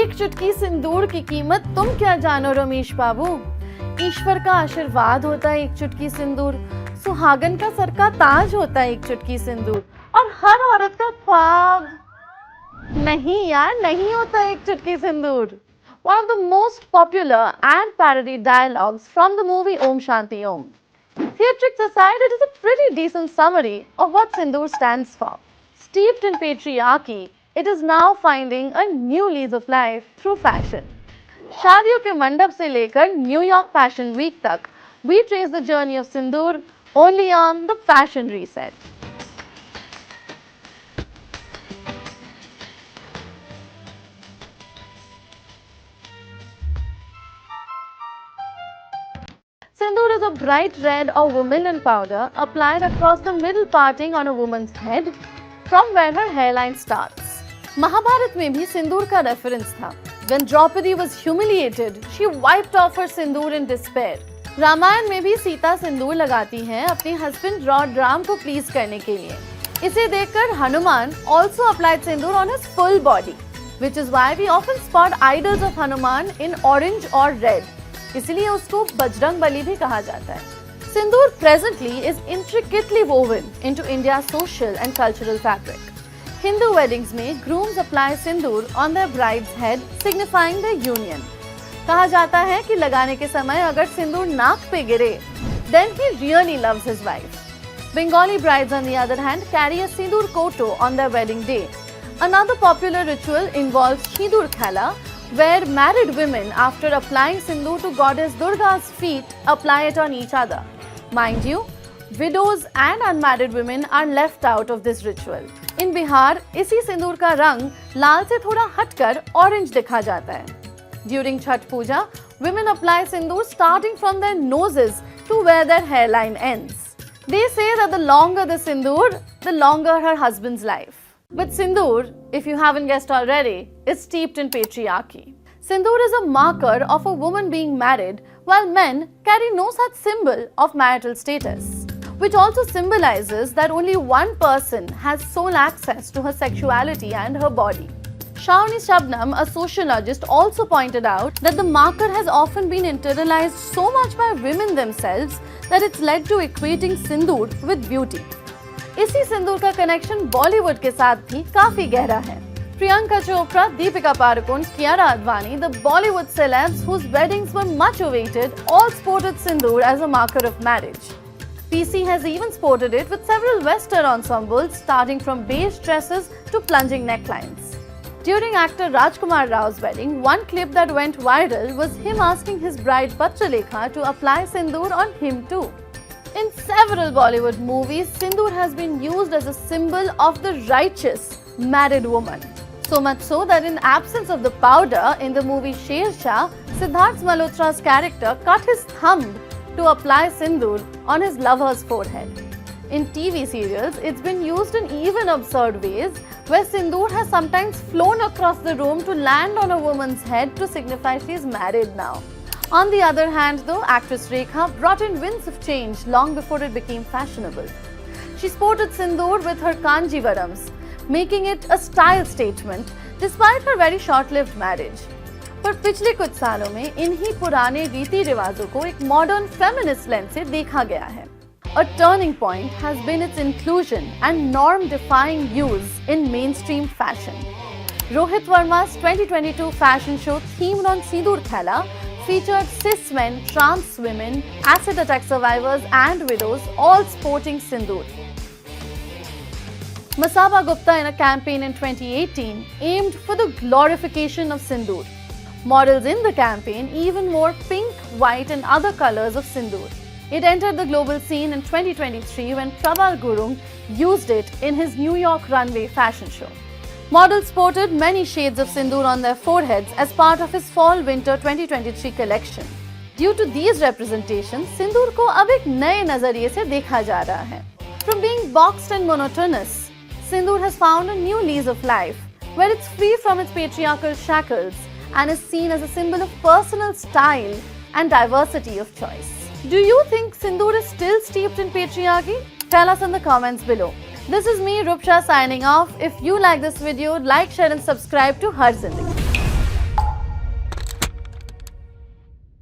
एक चुटकी सिंदूर की कीमत तुम क्या जानो रमेश बाबू। ईश्वर का आशीर्वाद होता है एक चुटकी सिंदूर, सुहागन का सर का ताज होता है एक चुटकी सिंदूर, और हर औरत का ख्वाब नहीं यार नहीं होता एक चुटकी सिंदूर। One of the most popular and parody dialogues from the movie Om Shanti Om. Theatrics aside, it is a pretty decent summary of what Sindoor stands for. Steeped in patriarchy, it is now finding a new lease of life through fashion. शादियों के मंडप से लेकर New York fashion week तक, we trace the journey of Sindoor only on the fashion reset. Sindoor is a bright red or vermilion powder applied across the middle parting on a woman's head from where her hairline starts. Mahabharata में भी सिंदूर का reference था. When Draupadi was humiliated, she wiped off her sindoor in despair. Ramayan में भी सीता सिंदूर लगाती हैं अपने husband Lord Ram को प्लीज करने के लिए. इसे देखकर Hanuman also applied sindoor on his full body, which is why we often spot idols of Hanuman in orange or red. इसलिए उसको बजरंग बली भी कहा जाता है. Sindoor presently is intricately woven into India's social and cultural fabric. Hindu weddings में grooms apply sindoor on their bride's head, signifying their union. कहा जाता है कि लगाने के समय अगर सिंदूर नाक पे गिरे, then he really loves his wife. Bengali brides, on the other hand, carry a sindoor koto on their wedding day. Another popular ritual involves Sindoor Khela, where married women, after applying sindoor to goddess Durga's feet, apply it on each other. Mind you, widows and unmarried women are left out of this ritual. In Bihar, इसी सिंदूर का रंग लाल से थोड़ा हटकर orange दिखा जाता है. During Chhath Puja, women apply sindoor starting from their noses to where their hairline ends. They say that the longer the sindoor, the longer her husband's life. But sindoor, if you haven't guessed already, is steeped in patriarchy. Sindoor is a marker of a woman being married, while men carry no such symbol of marital status, which also symbolizes that only one person has sole access to her sexuality and her body. Shravani Shabnam, a sociologist, also pointed out that the marker has often been internalized so much by women themselves that it's led to equating sindoor with beauty. इसी सिंदूर का connection Bollywood के साथ भी काफी गहरा है. Priyanka Chopra, Deepika Padukone, Kiara Advani, the Bollywood celebs whose weddings were much awaited, all sported sindoor as a marker of marriage. PC has even sported it with several Western ensembles, starting from beige dresses to plunging necklines. During actor Rajkumar Rao's wedding, one clip that went viral was him asking his bride Patralekha to apply sindoor on him too. In several Bollywood movies, sindoor has been used as a symbol of the righteous married woman. So much so that in absence of the powder in the movie Sher Shah, Siddharth Malhotra's character cut his thumb to apply sindoor on his lover's forehead. In TV serials, it's been used in even absurd ways, where sindoor has sometimes flown across the room to land on a woman's head to signify she is married now. On the other hand, though, actress Rekha brought in winds of change long before it became fashionable. She sported sindoor with her Kanjivarams, making it a style statement despite her very short-lived marriage. पर पिछले कुछ सालों में इन्हीं पुराने रीति रिवाजों को एक मॉडर्न फेमिनिस्ट लेंस से देखा गया है. A turning point has been its inclusion and norm-defying use in mainstream fashion. Rohit Verma's 2022 fashion show themed on Sindoor Khela featured cis men, trans women, acid attack survivors and widows all sporting sindoor. Masaba Gupta, in a campaign in 2018, aimed for the glorification of sindoor. Models in the campaign even wore pink, white and other colors of sindoor. It entered the global scene in 2023 when Prabal Gurung used it in his New York runway fashion show. Models sported many shades of sindoor on their foreheads as part of his Fall-Winter 2023 collection. Due to these representations, sindoor को अब एक नए नजरिए से देखा जा रहा है. From being boxed and monotonous, sindoor has found a new lease of life, where it's free from its patriarchal shackles and is seen as a symbol of personal style and diversity of choice. Do you think sindoor is still steeped in patriarchy? Tell us in the comments below. This is me, Rupsha, signing off. If you like this video, like, share and subscribe to Har Zindagi.